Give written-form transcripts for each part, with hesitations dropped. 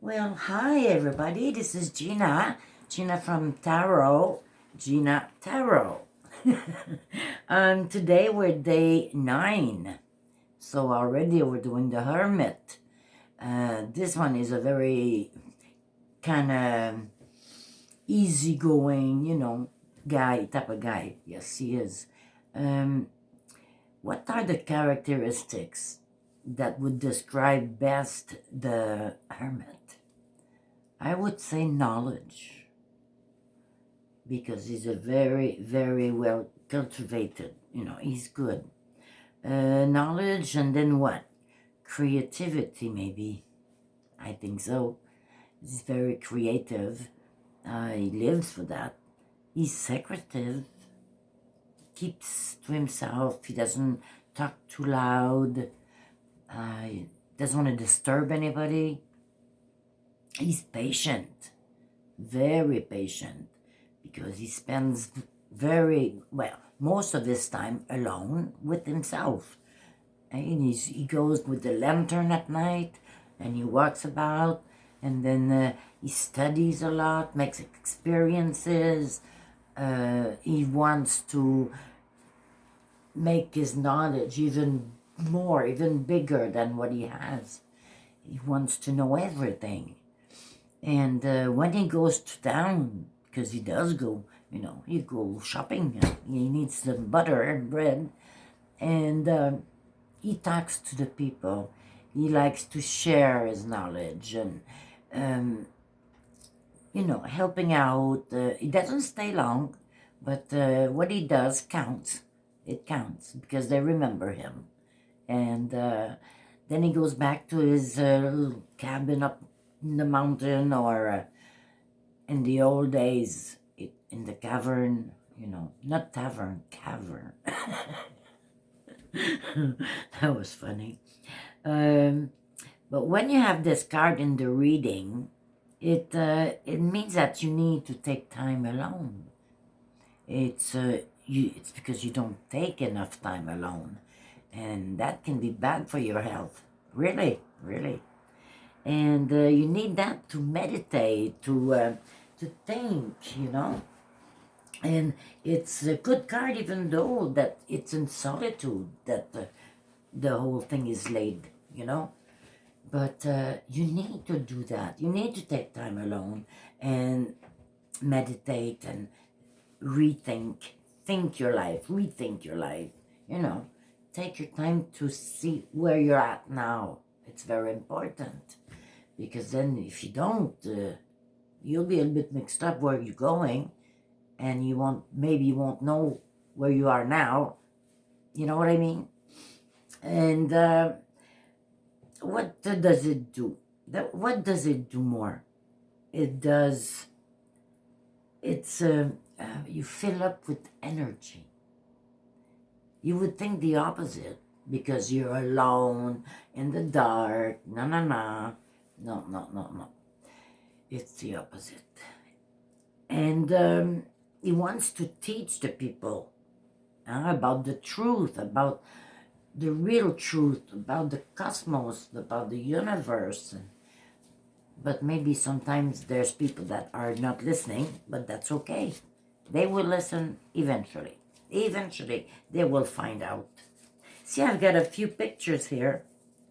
Well, hi everybody. This is Ginna from Tarot, Ginna Tarot. Today we're day 9, so already we're doing the hermit. This one is a very kind of easygoing, type of guy. Yes, he is. Um, what are the characteristics that would describe best the hermit? I would say knowledge, because he's a very, very well cultivated, he's good. Knowledge, and then what? Creativity, maybe. I think so. He's very creative. He lives for that. He's secretive, keeps to himself. He doesn't talk too loud. He doesn't want to disturb anybody. He's patient, very patient, because he spends most of his time alone with himself. And he goes with the lantern at night, and he walks about, and then he studies a lot, makes experiences. He wants to make his knowledge even more, even bigger than what he has. He wants to know everything. And when he goes to town, because he does go, he go shopping. He needs some butter and bread. And he talks to the people. He likes to share his knowledge and, helping out. He doesn't stay long, but what he does counts. It counts because they remember him. And then he goes back to his little cabin up in the mountain, or in the old days, in the cavern, not tavern, cavern. That was funny. But when you have this card in the reading, it means that you need to take time alone. It's because you don't take enough time alone, and that can be bad for your health. Really, really. And you need that to meditate, to think, And it's a good card, even though that it's in solitude that the whole thing is laid, But you need to do that. You need to take time alone and meditate and think your life, rethink your life, Take your time to see where you're at now. It's very important, because then if you don't, you'll be a bit mixed up where you're going, and you won't know where you are now. You know what I mean? And what does it do? What does it do more? It's you fill up with energy. You would think the opposite, because you're alone in the dark. No. It's the opposite. And he wants to teach the people about the truth, about the real truth, about the cosmos, about the universe. But maybe sometimes there's people that are not listening, but that's okay. They will listen eventually. Eventually, they will find out. See, I've got a few pictures here.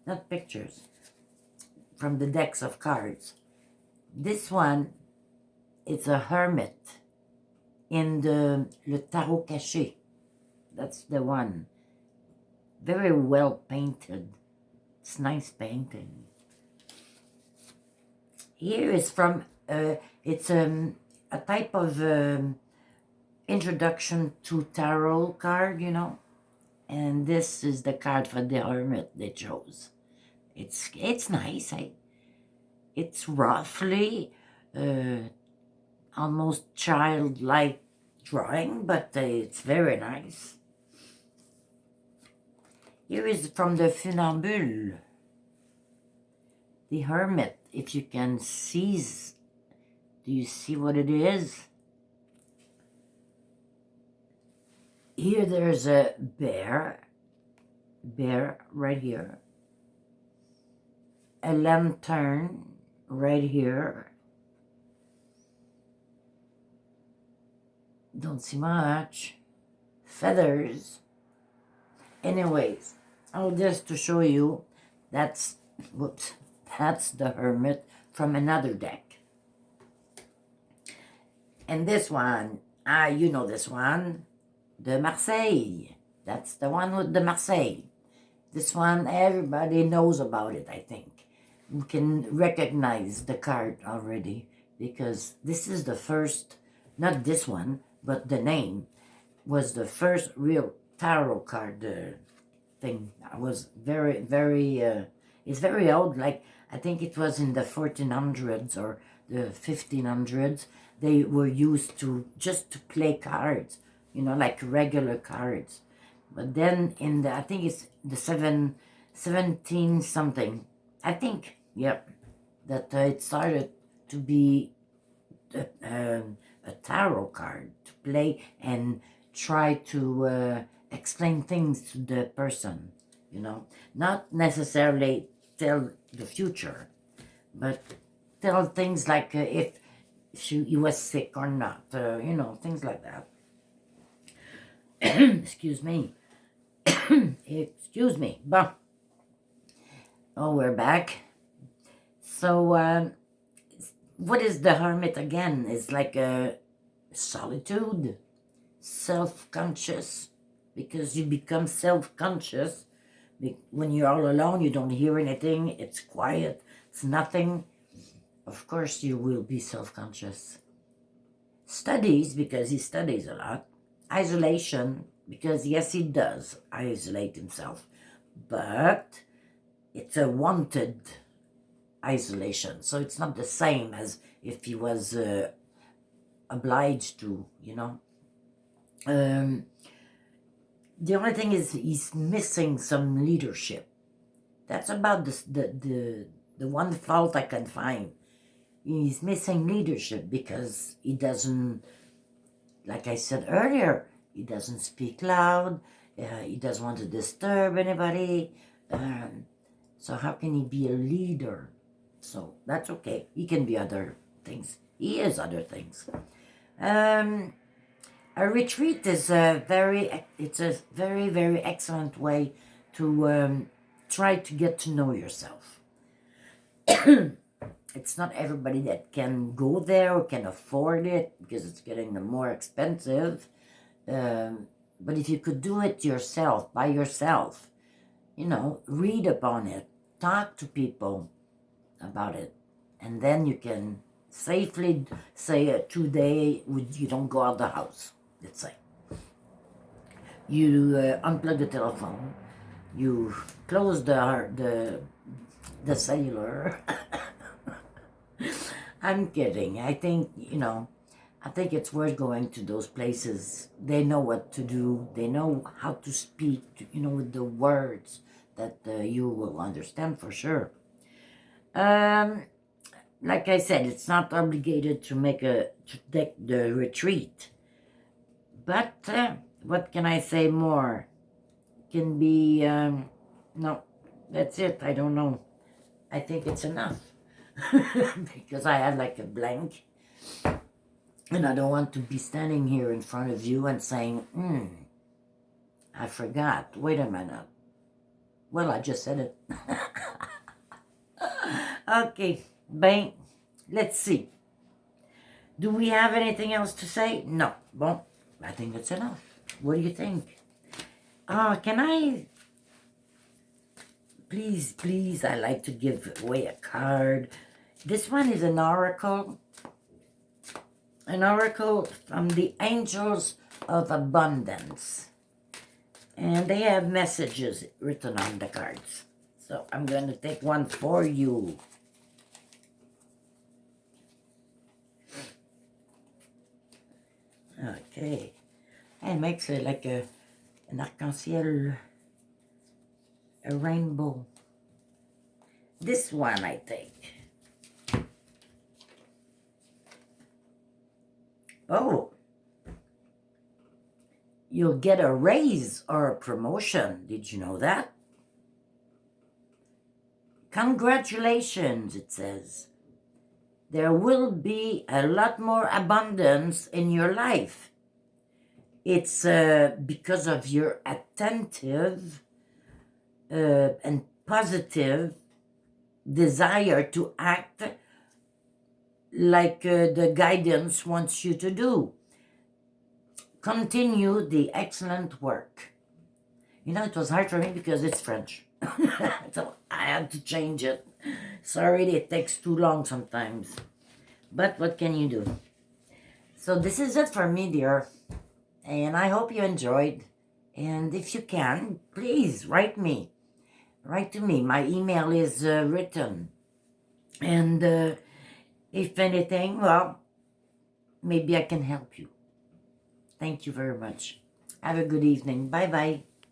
Not pictures. From the decks of cards. This one, it's a hermit in Le Tarot Caché. That's the one. Very well painted. It's nice painting. Here is from, it's a type of introduction to tarot card, And this is the card for the hermit they chose. It's nice. It's roughly almost childlike drawing, but it's very nice. Here is from the Funambule, the hermit. If you can seize, do you see what it is? Here there's a bear right here, a lantern, right here. Don't see much. Feathers. Anyways, I'll just to show you, that's, whoops, that's the Hermit from another deck. And this one, you know this one, the Marseille. That's the one with the Marseille. This one, everybody knows about it, I think. You can recognize the card already because this is the first, not this one, but the name was the first real tarot card thing. I was very, it's very old, like I think it was in the 1400s or the 1500s. They were used to just to play cards, you know, like regular cards. But then in the, I think it's the 17 something, I think, yeah, that it started to be a tarot card to play and try to explain things to the person, you know, not necessarily tell the future, but tell things like if he was sick or not, you know, things like that. Excuse me. Excuse me. But, oh, we're back. So, what is the Hermit again? It's like a solitude, self-conscious, because you become self-conscious when you're all alone. You don't hear anything. It's quiet. It's nothing. Of course, you will be self-conscious. Studies, because he studies a lot. Isolation, because yes, he does isolate himself, but it's a wanted isolation, so it's not the same as if he was obliged to, you know. The only thing is he's missing some leadership. That's about the one fault I can find. He's missing leadership because he doesn't, like I said earlier, he doesn't speak loud. He doesn't want to disturb anybody. So how can he be a leader? So that's okay. He can be other things. He is other things. A retreat is it's a very, very excellent way to try to get to know yourself. It's not everybody that can go there or can afford it because it's getting more expensive. But if you could do it yourself, by yourself, you know, read upon it, talk to people about it, and then you can safely say a 2 day you don't go out the house. Let's say you unplug the telephone, you close the cellular. I'm kidding. I think, you know, I think it's worth going to those places. They know what to do. They know how to speak, you know, with the words that you will understand for sure. Like I said, it's not obligated to take the retreat. But what can I say more? Can be, no, that's it. I don't know. I think it's enough. Because I had like a blank. And I don't want to be standing here in front of you and saying, I forgot. Wait a minute. Well, I just said it. Okay, bang. Let's see. Do we have anything else to say? No. Bon, I think that's enough. What do you think? Can I... Please, I like to give away a card. This one is an oracle. An oracle from the Angels of Abundance. And they have messages written on the cards. So I'm going to take one for you. Okay. It makes it like an arc-en-ciel, a rainbow. This one I take. Oh. You'll get a raise or a promotion. Did you know that? Congratulations, it says. there will be a lot more abundance in your life. It's because of your attentive and positive desire to act like the guidance wants you to do. Continue the excellent work. It was hard for me because it's French. So I had to change it. Sorry, it takes too long sometimes. But what can you do? So this is it for me, dear. And I hope you enjoyed. And if you can, please write me. Write to me. My email is written. And if anything, well, maybe I can help you. Thank you very much. Have a good evening. Bye-bye.